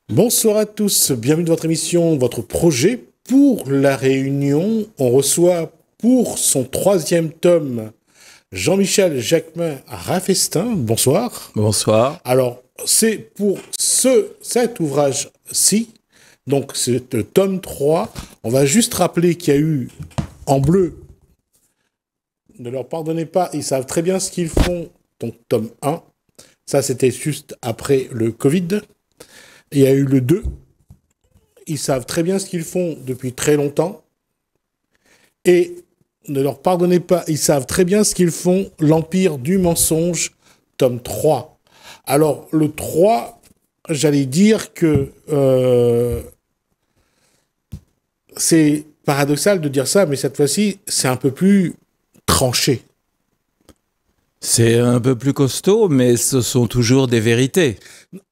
Bonsoir à tous, bienvenue dans votre émission, votre projet. Pour La Réunion, on reçoit pour son troisième tome Jean-Michel Jacquemin Raffestin. Bonsoir. Bonsoir. Alors, c'est pour cet ouvrage-ci, donc c'est le tome 3. On va juste rappeler qu'il y a eu en bleu, ne leur pardonnez pas, ils savent très bien ce qu'ils font, donc tome 1. Ça, c'était juste après le Covid. Il y a eu le 2. Ils savent très bien ce qu'ils font depuis très longtemps. Et ne leur pardonnez pas, ils savent très bien ce qu'ils font, l'Empire du mensonge, tome 3. Alors, le 3, j'allais dire que c'est paradoxal de dire ça, mais cette fois-ci, c'est un peu plus tranché. C'est un peu plus costaud, mais ce sont toujours des vérités.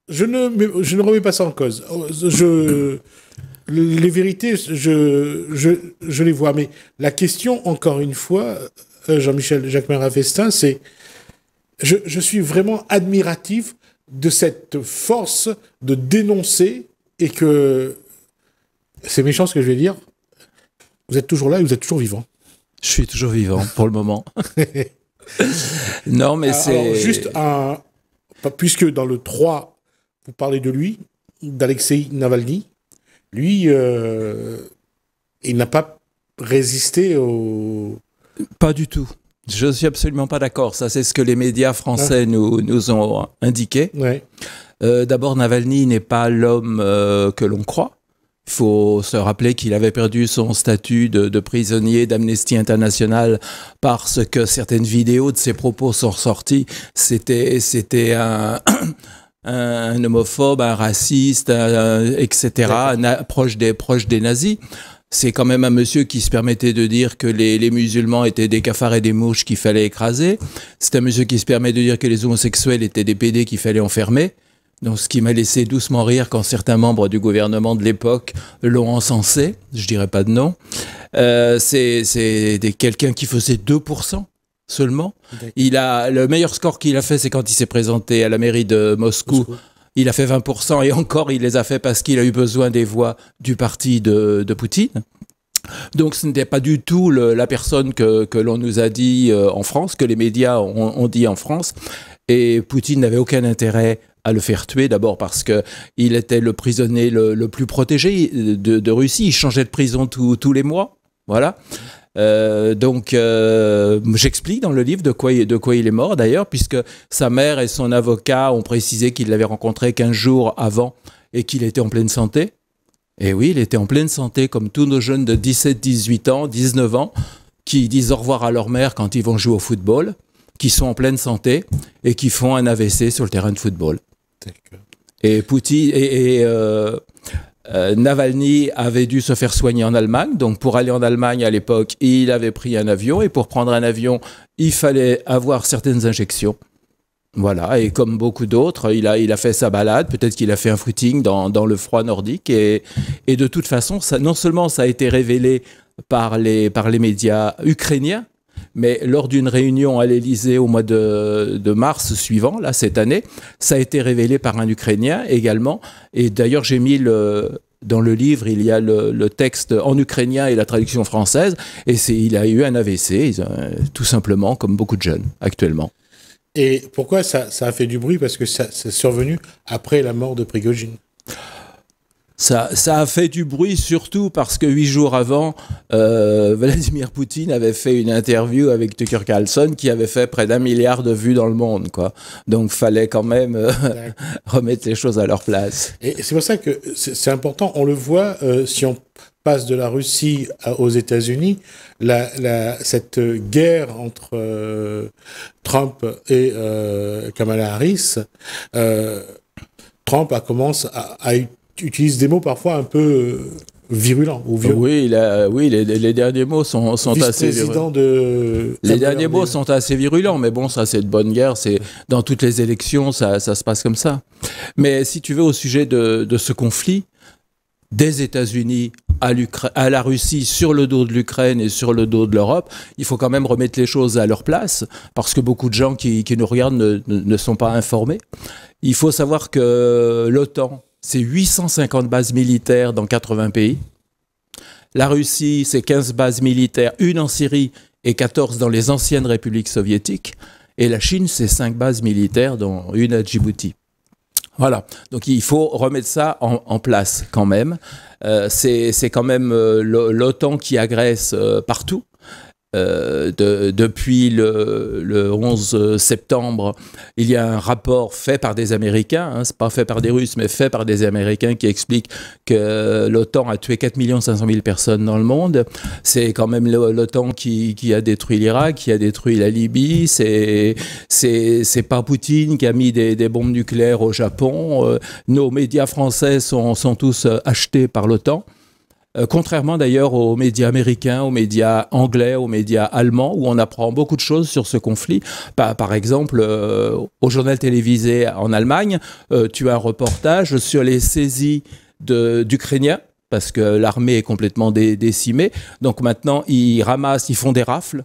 Je ne remets pas ça en cause. Les vérités, je les vois. Mais la question, encore une fois, Jean-Michel Jacquemin Raffestin, c'est... Je suis vraiment admiratif de cette force de dénoncer et que... C'est méchant ce que je vais dire. Vous êtes toujours là et vous êtes toujours vivant. Je suis toujours vivant, pour le moment. Non, mais c'est... Alors, juste un... Puisque dans le 3... Vous parlez de lui, d'Alexei Navalny. Lui, il n'a pas résisté au... Pas du tout. Je suis absolument pas d'accord. Ça, c'est ce que les médias français nous ont indiqué. Ouais. D'abord, Navalny n'est pas l'homme que l'on croit. Il faut se rappeler qu'il avait perdu son statut de prisonnier d'Amnesty International parce que certaines vidéos de ses propos sont ressorties. C'était un homophobe, un raciste, etc., proche des nazis. C'est quand même un monsieur qui se permettait de dire que les musulmans étaient des cafards et des mouches qu'il fallait écraser. C'est un monsieur qui se permet de dire que les homosexuels étaient des pédés qu'il fallait enfermer. Donc, ce qui m'a laissé doucement rire quand certains membres du gouvernement de l'époque l'ont encensé. Je dirais pas de nom. C'est quelqu'un qui faisait 2%. Seulement. Le meilleur score qu'il a fait, c'est quand il s'est présenté à la mairie de Moscou. Il a fait 20% et encore, il les a fait parce qu'il a eu besoin des voix du parti de Poutine. Donc, ce n'était pas du tout la personne que l'on nous a dit en France, que les médias ont dit en France. Et Poutine n'avait aucun intérêt à le faire tuer, d'abord parce qu'il était le prisonnier le plus protégé de Russie. Il changeait de prison tous les mois. Voilà. Donc, j'explique dans le livre de quoi il est mort d'ailleurs, puisque sa mère et son avocat ont précisé qu'il l'avait rencontré 15 jours avant et qu'il était en pleine santé. Et oui, il était en pleine santé, comme tous nos jeunes de 17, 18 ans, 19 ans, qui disent au revoir à leur mère quand ils vont jouer au football, qui sont en pleine santé et qui font un AVC sur le terrain de football. Et Poutine Navalny avait dû se faire soigner en Allemagne. Donc, pour aller en Allemagne à l'époque, il avait pris un avion. Et pour prendre un avion, il fallait avoir certaines injections. Voilà. Et comme beaucoup d'autres, il a fait sa balade. Peut-être qu'il a fait un footing dans le froid nordique. Et de toute façon, non seulement ça a été révélé par les médias ukrainiens, mais lors d'une réunion à l'Élysée au mois de mars suivant, là, cette année, ça a été révélé par un Ukrainien également. Et d'ailleurs, j'ai mis dans le livre, il y a le texte en ukrainien et la traduction française. Et il a eu un AVC, tout simplement, comme beaucoup de jeunes actuellement. Et pourquoi ça a fait du bruit? Parce que c'est survenu après la mort de Prigojine. Ça a fait du bruit surtout parce que 8 jours avant, Vladimir Poutine avait fait une interview avec Tucker Carlson qui avait fait près d'1 milliard de vues dans le monde, quoi. Donc, fallait quand même remettre les choses à leur place. Et c'est pour ça que c'est important. On le voit, si on passe de la Russie aux États-Unis, cette guerre entre Trump et Kamala Harris, Trump commencé à utilise des mots parfois un peu virulents ou violents. Oui, les derniers mots sont assez virulents. Les derniers mots sont assez virulents, mais bon, ça c'est de bonne guerre. Dans toutes les élections, ça se passe comme ça. Mais si tu veux, au sujet de ce conflit, des États-Unis à la Russie sur le dos de l'Ukraine et sur le dos de l'Europe, il faut quand même remettre les choses à leur place, parce que beaucoup de gens qui nous regardent ne sont pas informés. Il faut savoir que l'OTAN, c'est 850 bases militaires dans 80 pays. La Russie, c'est 15 bases militaires, une en Syrie et 14 dans les anciennes républiques soviétiques. Et la Chine, c'est 5 bases militaires, dont une à Djibouti. Voilà, donc il faut remettre ça en place quand même. C'est quand même l'OTAN qui agresse partout. Depuis le 11 septembre, il y a un rapport fait par des Américains, hein, c'est pas fait par des Russes, mais fait par des Américains qui explique que l'OTAN a tué 4 500 000 personnes dans le monde. C'est quand même l'OTAN qui a détruit l'Irak, qui a détruit la Libye. C'est pas Poutine qui a mis des bombes nucléaires au Japon. Nos médias français sont tous achetés par l'OTAN. Contrairement d'ailleurs aux médias américains, aux médias anglais, aux médias allemands, où on apprend beaucoup de choses sur ce conflit. Par exemple, au journal télévisé en Allemagne, tu as un reportage sur les saisies d'Ukrainiens, parce que l'armée est complètement décimée. Donc maintenant, ils font des rafles.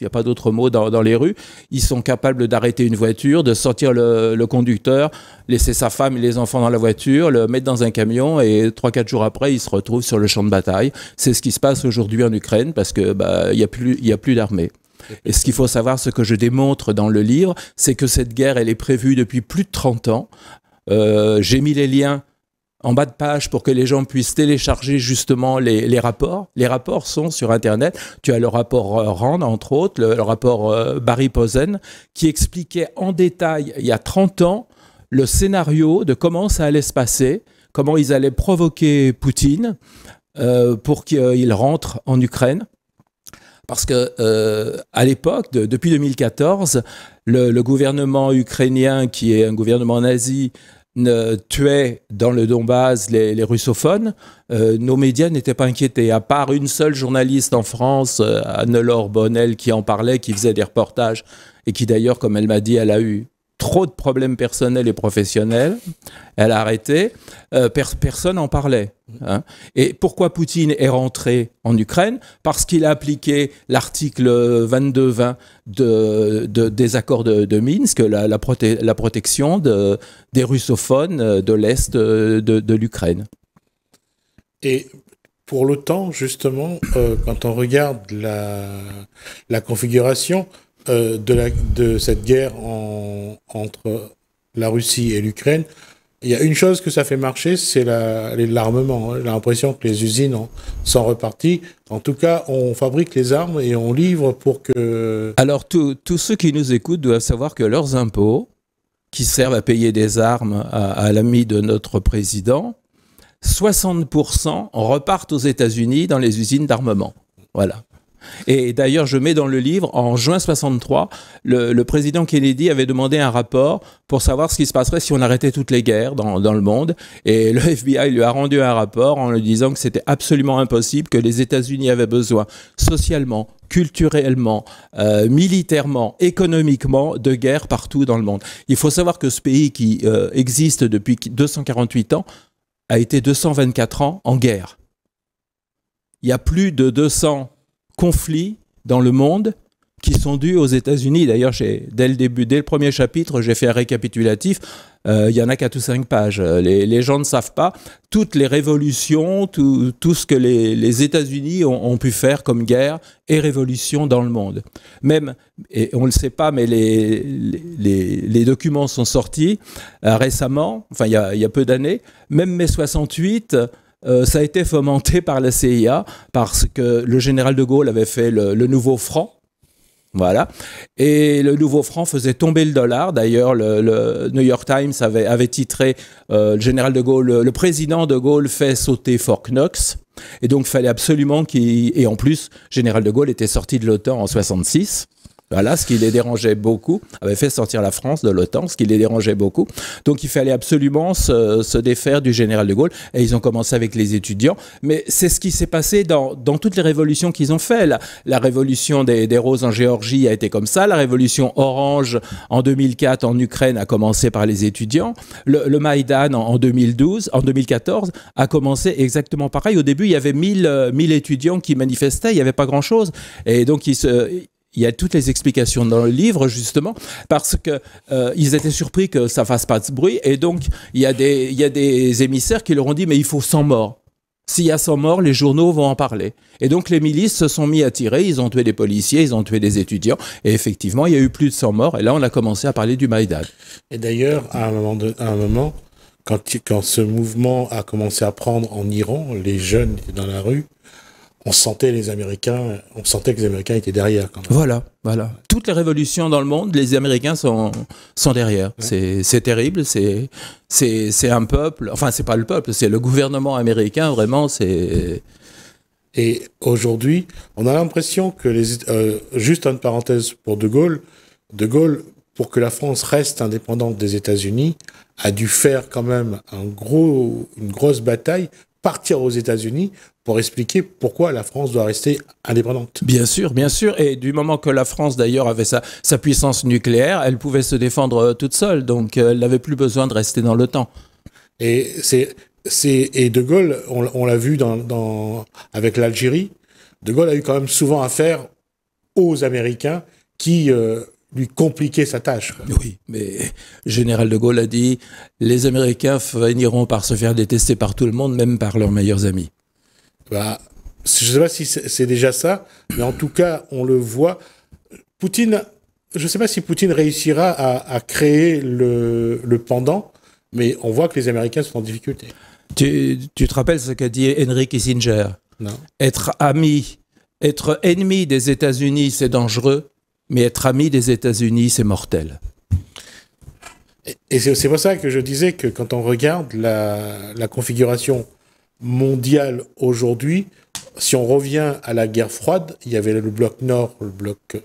Il n'y a pas d'autre mot dans les rues. Ils sont capables d'arrêter une voiture, de sortir le conducteur, laisser sa femme et les enfants dans la voiture, le mettre dans un camion et 3-4 jours après, ils se retrouvent sur le champ de bataille. C'est ce qui se passe aujourd'hui en Ukraine parce que il y a plus d'armée. Et ce qu'il faut savoir, ce que je démontre dans le livre, c'est que cette guerre, elle est prévue depuis plus de 30 ans. J'ai mis les liens en bas de page pour que les gens puissent télécharger justement les rapports. Les rapports sont sur Internet. Tu as le rapport Rand, entre autres, le rapport Barry Posen, qui expliquait en détail, il y a 30 ans, le scénario de comment ça allait se passer, comment ils allaient provoquer Poutine pour qu'il rentre en Ukraine. Parce que à l'époque, depuis 2014, le gouvernement ukrainien, qui est un gouvernement nazi, tuait dans le Donbass les russophones, nos médias n'étaient pas inquiétés, à part une seule journaliste en France, Anne-Laure Bonnel, qui en parlait, qui faisait des reportages, et qui d'ailleurs, comme elle m'a dit, elle a eu trop de problèmes personnels et professionnels, elle a arrêté, personne n'en parlait. Hein. Et pourquoi Poutine est rentré en Ukraine? Parce qu'il a appliqué l'article 22-20 des accords de Minsk, la protection des russophones de l'Est de l'Ukraine. Et pour l'OTAN, justement, quand on regarde la configuration de cette guerre entre la Russie et l'Ukraine, il y a une chose que ça fait marcher, c'est l'armement. J'ai l'impression que les usines sont reparties. En tout cas, on fabrique les armes et on livre pour que... Alors, tous ceux qui nous écoutent doivent savoir que leurs impôts, qui servent à payer des armes à l'ami de notre président, 60% repartent aux États-Unis dans les usines d'armement. Voilà. Et d'ailleurs, je mets dans le livre, en juin 63, le président Kennedy avait demandé un rapport pour savoir ce qui se passerait si on arrêtait toutes les guerres dans le monde. Et le FBI lui a rendu un rapport en lui disant que c'était absolument impossible, que les États-Unis avaient besoin socialement, culturellement, militairement, économiquement, de guerre partout dans le monde. Il faut savoir que ce pays qui existe depuis 248 ans a été 224 ans en guerre. Il y a plus de 200 conflits dans le monde qui sont dus aux États-Unis. D'ailleurs, dès le premier chapitre, j'ai fait un récapitulatif. Il y en a 4 ou 5 pages. Les gens ne savent pas toutes les révolutions, tout ce que les États-Unis ont pu faire comme guerre et révolution dans le monde. Même, et on ne le sait pas, mais les documents sont sortis récemment, enfin il y a peu d'années. Même mai 68... ça a été fomenté par la CIA parce que le général de Gaulle avait fait le nouveau franc. Voilà. Et le nouveau franc faisait tomber le dollar. D'ailleurs, le New York Times avait titré le général de Gaulle, le président de Gaulle fait sauter Fort Knox. Et donc, il fallait absolument et en plus, général de Gaulle était sorti de l'OTAN en 66. Voilà, ce qui les dérangeait beaucoup, avait fait sortir la France de l'OTAN, ce qui les dérangeait beaucoup. Donc il fallait absolument se défaire du général de Gaulle. Et ils ont commencé avec les étudiants. Mais c'est ce qui s'est passé dans toutes les révolutions qu'ils ont fait. La révolution des roses en Géorgie a été comme ça. La révolution orange en 2004 en Ukraine a commencé par les étudiants. Le Maïdan en 2014 a commencé exactement pareil. Au début, il y avait 1000 étudiants qui manifestaient. Il n'y avait pas grand-chose. Et donc il y a toutes les explications dans le livre, justement, parce que ils étaient surpris que ça fasse pas de bruit. Et donc, il y a des émissaires qui leur ont dit, mais il faut 100 morts. S'il y a 100 morts, les journaux vont en parler. Et donc, les milices se sont mis à tirer. Ils ont tué des policiers, ils ont tué des étudiants. Et effectivement, il y a eu plus de 100 morts. Et là, on a commencé à parler du Maïdan. Et d'ailleurs, à un moment, quand ce mouvement a commencé à prendre en Iran, les jeunes étaient dans la rue, on sentait que les Américains étaient derrière. Quand même. Voilà. Toutes les révolutions dans le monde, les Américains sont derrière. Ouais. C'est terrible. C'est un peuple. Enfin, c'est pas le peuple, c'est le gouvernement américain. Vraiment, c'est. Et aujourd'hui, on a l'impression que juste une parenthèse pour De Gaulle, pour que la France reste indépendante des États-Unis, a dû faire quand même une grosse bataille, partir aux États-Unis pour expliquer pourquoi la France doit rester indépendante. Bien sûr. Et du moment que la France, d'ailleurs, avait sa puissance nucléaire, elle pouvait se défendre toute seule. Donc, elle n'avait plus besoin de rester dans l'OTAN. Et De Gaulle, on l'a vu avec l'Algérie, De Gaulle a eu quand même souvent affaire aux Américains qui lui compliquaient sa tâche. Quoi. Oui, mais Général de Gaulle a dit « Les Américains finiront par se faire détester par tout le monde, même par leurs meilleurs amis. » Je ne sais pas si c'est déjà ça, mais en tout cas, on le voit. Poutine, je ne sais pas si Poutine réussira à créer le pendant, mais on voit que les Américains sont en difficulté. Tu te rappelles ce qu'a dit Henry Kissinger? Non. Être ennemi des États-Unis, c'est dangereux, mais être ami des États-Unis, c'est mortel. Et c'est pour ça que je disais que quand on regarde la configuration mondiale aujourd'hui, si on revient à la guerre froide, il y avait le bloc Nord, le bloc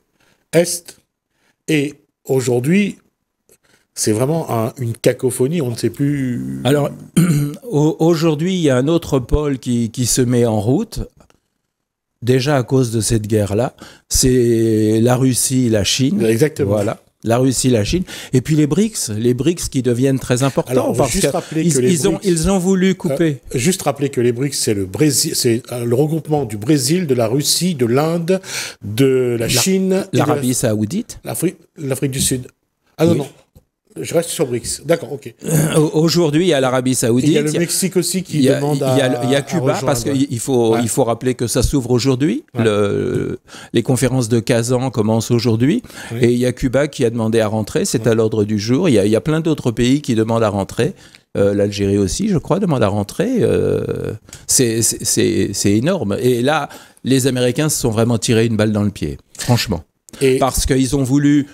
Est, et aujourd'hui, c'est vraiment une cacophonie, on ne sait plus... Alors, aujourd'hui, il y a un autre pôle qui se met en route, déjà à cause de cette guerre-là, c'est la Russie et la Chine. Exactement. Voilà. La Russie, la Chine, et puis les BRICS qui deviennent très importants. Alors, parce qu'ils ont voulu couper. Juste rappeler que les BRICS, c'est le regroupement du Brésil, de la Russie, de l'Inde, de la Chine, l'Arabie Saoudite, l'Afrique du Sud. Ah non, oui. Non. Je reste sur BRICS. D'accord, ok. Aujourd'hui, il y a l'Arabie Saoudite. Il y a le Mexique aussi qui demande à. Il y a Cuba, parce qu'il faut rappeler que ça s'ouvre aujourd'hui. Ouais. Les conférences de Kazan commencent aujourd'hui. Oui. Et il y a Cuba qui a demandé à rentrer. C'est à l'ordre du jour. Il y a plein d'autres pays qui demandent à rentrer. L'Algérie aussi, je crois, demande à rentrer. C'est énorme. Et là, les Américains se sont vraiment tirés une balle dans le pied, franchement. Parce qu'ils ont voulu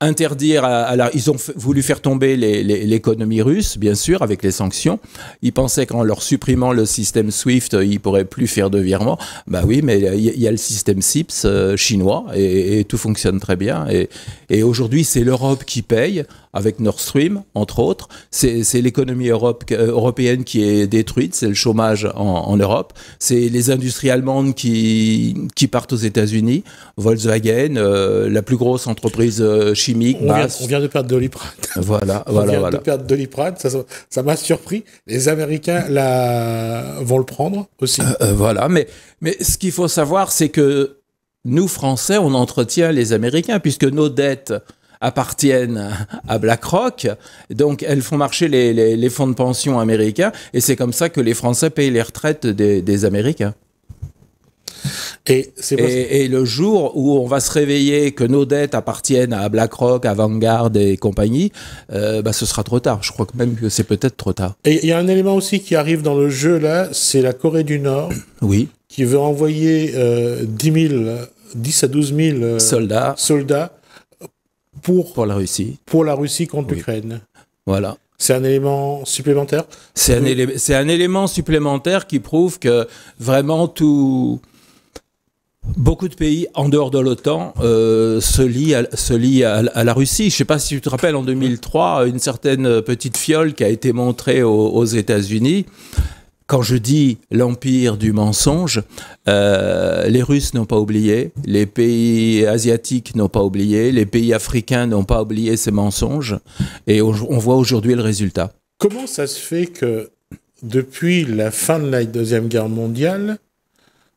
interdire, ils ont voulu faire tomber l'économie russe, bien sûr, avec les sanctions. Ils pensaient qu'en leur supprimant le système SWIFT, ils ne pourraient plus faire de virements. Bah oui, mais il y a le système CIPS chinois et tout fonctionne très bien. Et aujourd'hui, c'est l'Europe qui paye, avec Nord Stream, entre autres. C'est l'économie européenne qui est détruite, c'est le chômage en Europe. C'est les industries allemandes qui partent aux États-Unis. Volkswagen, la plus grosse entreprise chimique. On vient de perdre Doliprane. Voilà. On vient de perdre Doliprane, ça m'a surpris. Les Américains vont le prendre aussi. Voilà, mais ce qu'il faut savoir, c'est que nous, Français, on entretient les Américains, puisque nos dettes appartiennent à BlackRock, donc elles font marcher les fonds de pension américains, et c'est comme ça que les Français payent les retraites des Américains. Et le jour où on va se réveiller que nos dettes appartiennent à BlackRock, à Vanguard et compagnie, ce sera trop tard. Je crois même que c'est peut-être trop tard. Et il y a un élément aussi qui arrive dans le jeu là, c'est la Corée du Nord, oui, qui veut envoyer 10 à 12 000 soldats pour la Russie contre l'Ukraine. Voilà. C'est un élément supplémentaire. C'est un élément supplémentaire qui prouve que vraiment beaucoup de pays en dehors de l'OTAN se lient à la Russie. Je ne sais pas si tu te rappelles, en 2003, une certaine petite fiole qui a été montrée aux États-Unis. Quand je dis l'empire du mensonge, les Russes n'ont pas oublié, les pays asiatiques n'ont pas oublié, les pays africains n'ont pas oublié ces mensonges, et on voit aujourd'hui le résultat. Comment ça se fait que depuis la fin de la Deuxième Guerre mondiale,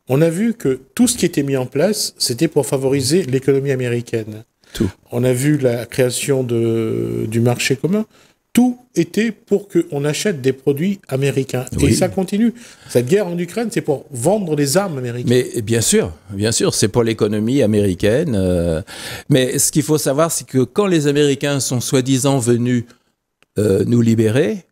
on a vu que tout ce qui était mis en place, c'était pour favoriser l'économie américaine. Tout. On a vu la création du marché commun. Tout était pour qu'on achète des produits américains. Oui. Et ça continue. Cette guerre en Ukraine, c'est pour vendre des armes américaines. Mais bien sûr, c'est pour l'économie américaine. Mais ce qu'il faut savoir, c'est que quand les Américains sont soi-disant venus nous libérer,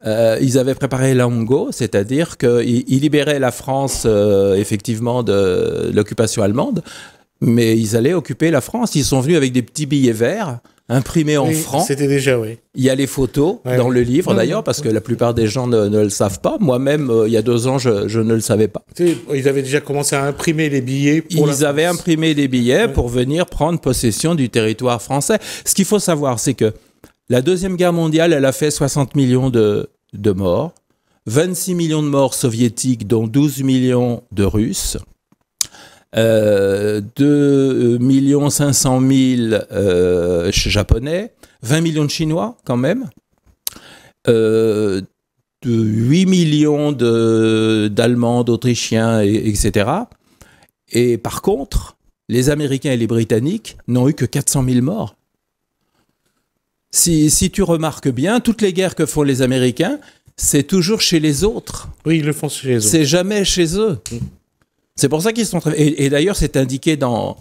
ils avaient préparé l'Ango, c'est-à-dire qu'ils libéraient la France, effectivement, de l'occupation allemande, mais ils allaient occuper la France. Ils sont venus avec des petits billets verts, imprimés en francs. C'était déjà, oui. Il y a les photos dans le livre, d'ailleurs, parce que la plupart des gens ne le savent pas. Moi-même, il y a 2 ans, je ne le savais pas. Ils avaient déjà commencé à imprimer les billets pour Ils avaient imprimé des billets pour venir prendre possession du territoire français. Ce qu'il faut savoir, c'est que la Deuxième Guerre mondiale, elle a fait 60 millions de morts, 26 millions de morts soviétiques, dont 12 millions de Russes, 2 500 000 Japonais, 20 millions de Chinois quand même, 8 millions d'Allemands, d'Autrichiens, etc. Et par contre, les Américains et les Britanniques n'ont eu que 400 000 morts. Si tu remarques bien, toutes les guerres que font les Américains, c'est toujours chez les autres. Oui, ils le font chez les autres. C'est jamais chez eux. C'est pour ça qu'ils sont très... Et d'ailleurs, c'est indiqué dans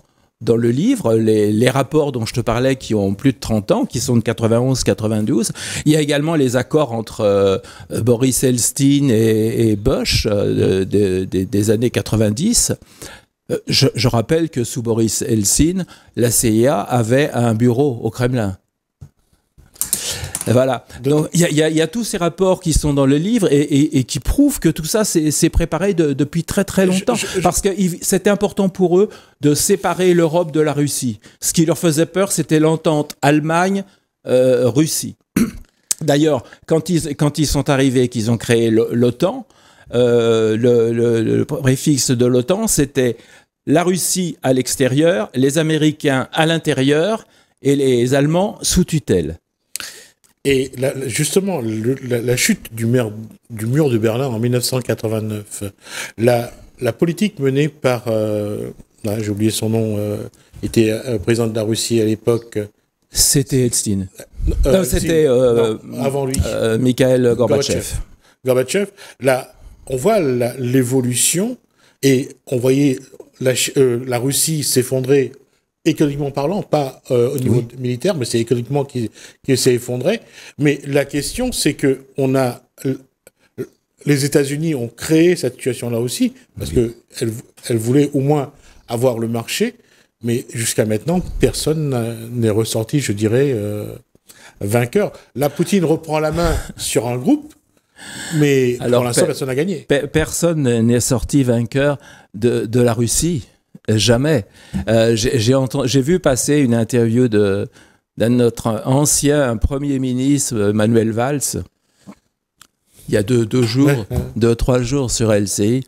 le livre, les rapports dont je te parlais qui ont plus de 30 ans, qui sont de 91-92. Il y a également les accords entre Boris Elstine et Bush des années 90. Je rappelle que sous Boris Elstine, la CIA avait un bureau au Kremlin. Voilà. Donc il y a tous ces rapports qui sont dans le livre et qui prouvent que tout ça c'est préparé depuis très très longtemps. Parce que c'était important pour eux de séparer l'Europe de la Russie. Ce qui leur faisait peur, c'était l'entente Allemagne-Russie. D'ailleurs, quand ils sont arrivés, qu'ils ont créé l'OTAN, le préfixe de l'OTAN, c'était la Russie à l'extérieur, les Américains à l'intérieur et les Allemands sous tutelle. Et justement, la chute du mur de Berlin en 1989, la politique menée par, j'ai oublié son nom, était président de la Russie à l'époque. C'était Elstine. Avant lui. Mikhail Gorbatchev. Là, on voit l'évolution et on voyait la Russie s'effondrer économiquement parlant, pas au niveau militaire, mais c'est économiquement qui s'est effondré. Mais la question, c'est que les États-Unis ont créé cette situation-là aussi, parce que elles voulaient au moins avoir le marché, mais jusqu'à maintenant, personne n'est ressorti, je dirais, vainqueur. La Poutine reprend la main sur un groupe, mais pour l'instant, personne n'a gagné. Personne n'est sorti vainqueur de la Russie. Jamais. J'ai vu passer une interview d'un de notre ancien Premier ministre, Manuel Valls, il y a 2-3 jours sur LCI.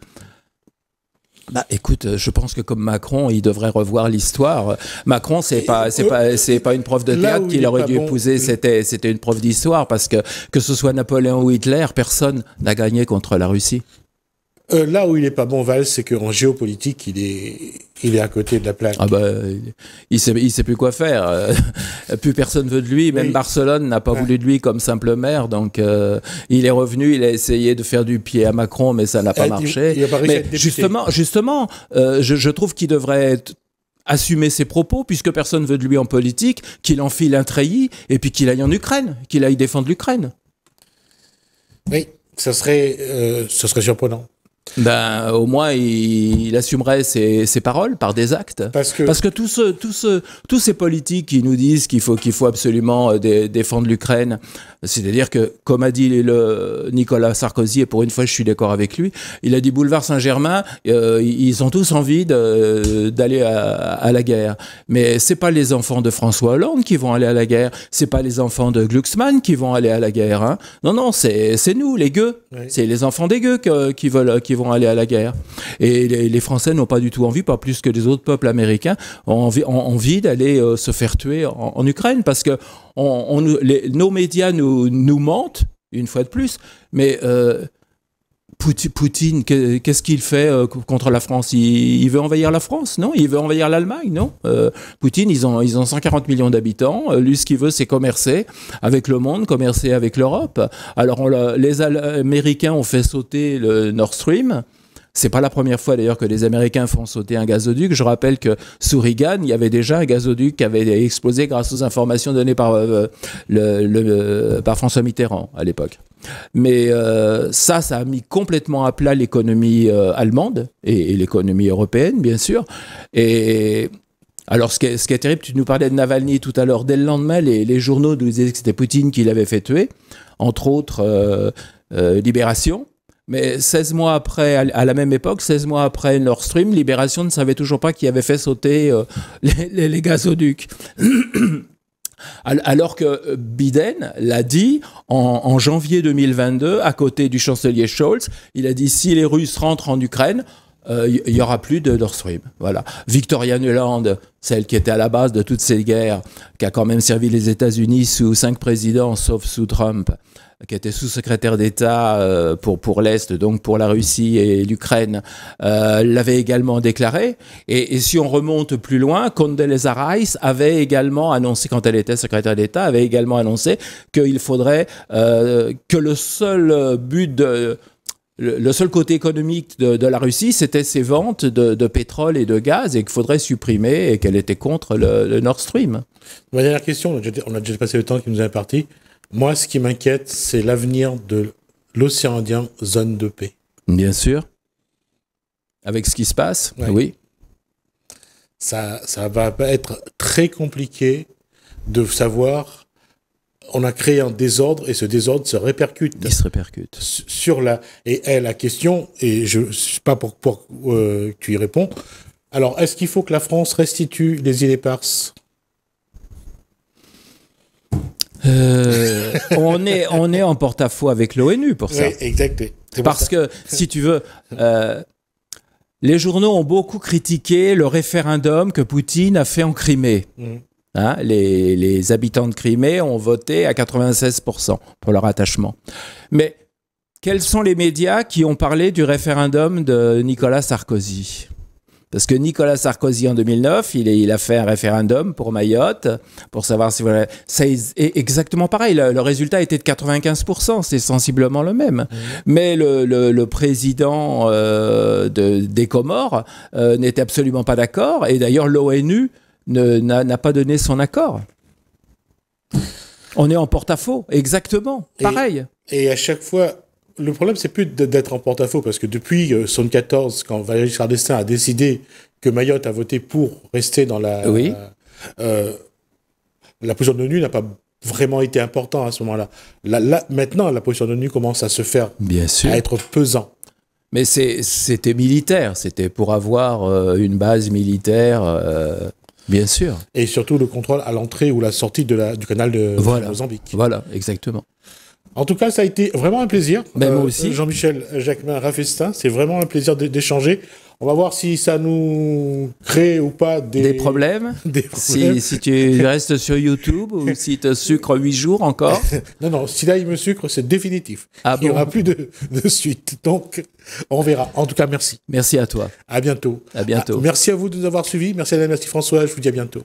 Bah, écoute, je pense que comme Macron, il devrait revoir l'histoire. Macron, c'est pas une prof de théâtre qu'il aurait dû épouser, c'était une prof d'histoire, parce que ce soit Napoléon ou Hitler, personne n'a gagné contre la Russie. Là où il est pas bon, Valls, c'est qu'en géopolitique, il est à côté de la plaque. Ah bah, il sait plus quoi faire. Plus personne veut de lui. Même Barcelone n'a pas voulu de lui comme simple maire. Donc, il est revenu, il a essayé de faire du pied à Macron, mais ça n'a pas marché. Il a pas réussi à être député. Justement, je trouve qu'il devrait assumer ses propos, puisque personne veut de lui en politique, qu'il enfile un treillis et puis qu'il aille en Ukraine, qu'il aille défendre l'Ukraine. Oui, ça serait surprenant. Ben, au moins, il assumerait ses paroles par des actes. Parce que tous ces politiques qui nous disent qu'il faut absolument défendre l'Ukraine, c'est-à-dire que, comme a dit Nicolas Sarkozy, et pour une fois je suis d'accord avec lui, il a dit boulevard Saint-Germain, ils ont tous envie d'aller à la guerre. Mais c'est pas les enfants de François Hollande qui vont aller à la guerre, c'est pas les enfants de Glucksmann qui vont aller à la guerre. Hein. Non, c'est nous, les gueux. Oui. C'est les enfants des gueux qui vont aller à la guerre. Et les Français n'ont pas du tout envie, pas plus que les autres peuples américains, ont envie d'aller se faire tuer en Ukraine, parce que nos médias nous mentent, une fois de plus, mais Poutine, qu'est-ce qu'il fait contre la France? Il veut envahir la France, non? Il veut envahir l'Allemagne, non? Poutine, ils ont 140 millions d'habitants. Lui, ce qu'il veut, c'est commercer avec le monde, commercer avec l'Europe. Alors, les Américains ont fait sauter le Nord Stream. C'est pas la première fois d'ailleurs que les Américains font sauter un gazoduc. Je rappelle que sous Reagan, il y avait déjà un gazoduc qui avait explosé grâce aux informations données par François Mitterrand à l'époque. Mais ça a mis complètement à plat l'économie allemande et l'économie européenne, bien sûr. Et alors, ce qui est terrible, tu nous parlais de Navalny tout à l'heure. Dès le lendemain, les journaux nous disaient que c'était Poutine qui l'avait fait tuer, entre autres Libération. Mais 16 mois après, à la même époque, 16 mois après Nord Stream, Libération ne savait toujours pas qui avait fait sauter les gazoducs. Alors que Biden l'a dit en janvier 2022, à côté du chancelier Scholz, il a dit si les Russes rentrent en Ukraine, il n'y aura plus de Nord Stream. Voilà. Victoria Nuland, celle qui était à la base de toutes ces guerres, qui a quand même servi les États-Unis sous 5 présidents, sauf sous Trump, qui était sous-secrétaire d'État pour l'Est, donc pour la Russie et l'Ukraine, l'avait également déclaré. Et si on remonte plus loin, Condoleezza Rice avait également annoncé, quand elle était secrétaire d'État, avait également annoncé qu'il faudrait que le seul but le seul côté économique de la Russie, c'était ses ventes de pétrole et de gaz et qu'il faudrait supprimer et qu'elle était contre le Nord Stream. Ma dernière question, on a déjà passé le temps qui nous est imparti. Moi, ce qui m'inquiète, c'est l'avenir de l'océan Indien, zone de paix. Bien sûr. Avec ce qui se passe, oui. Ça va être très compliqué de savoir. On a créé un désordre et ce désordre se répercute. Il se répercute. Sur la question, et je sais pas pour que tu y réponds. Alors, est-ce qu'il faut que la France restitue les îles éparses? On est en porte-à-faux avec l'ONU pour ça. Oui, exact. Parce que, si tu veux, les journaux ont beaucoup critiqué le référendum que Poutine a fait en Crimée. Hein, les habitants de Crimée ont voté à 96% pour leur attachement. Mais quels sont les médias qui ont parlé du référendum de Nicolas Sarkozy? Parce que Nicolas Sarkozy, en 2009, il a fait un référendum pour Mayotte, pour savoir si... Voilà, ça est exactement pareil, le résultat était de 95%, c'est sensiblement le même. Mais le président des Comores n'était absolument pas d'accord, et d'ailleurs l'ONU n'a pas donné son accord. On est en porte-à-faux, exactement, pareil. Et à chaque fois... Le problème, c'est plus d'être en porte-à-faux, parce que depuis 1974, quand Valéry Giscard d'Estaing a décidé que Mayotte a voté pour rester dans la position de l'ONU n'a pas vraiment été important à ce moment-là. Maintenant, la position de l'ONU commence à se faire, à être pesant. Mais c'était militaire, c'était pour avoir une base militaire, bien sûr. Et surtout le contrôle à l'entrée ou la sortie du canal de Mozambique. Voilà, exactement. En tout cas, ça a été vraiment un plaisir. Moi aussi. Jean-Michel Jacquemin Ravestin, c'est vraiment un plaisir d'échanger. On va voir si ça nous crée ou pas des problèmes. Si tu restes sur YouTube ou si tu sucres 8 jours encore. Non, si là il me sucre, c'est définitif. Il n'y aura plus de suite. Donc, on verra. En tout cas, merci. Merci à toi. À bientôt. À bientôt. Merci à vous de nous avoir suivis. Merci à Merci François. Je vous dis à bientôt.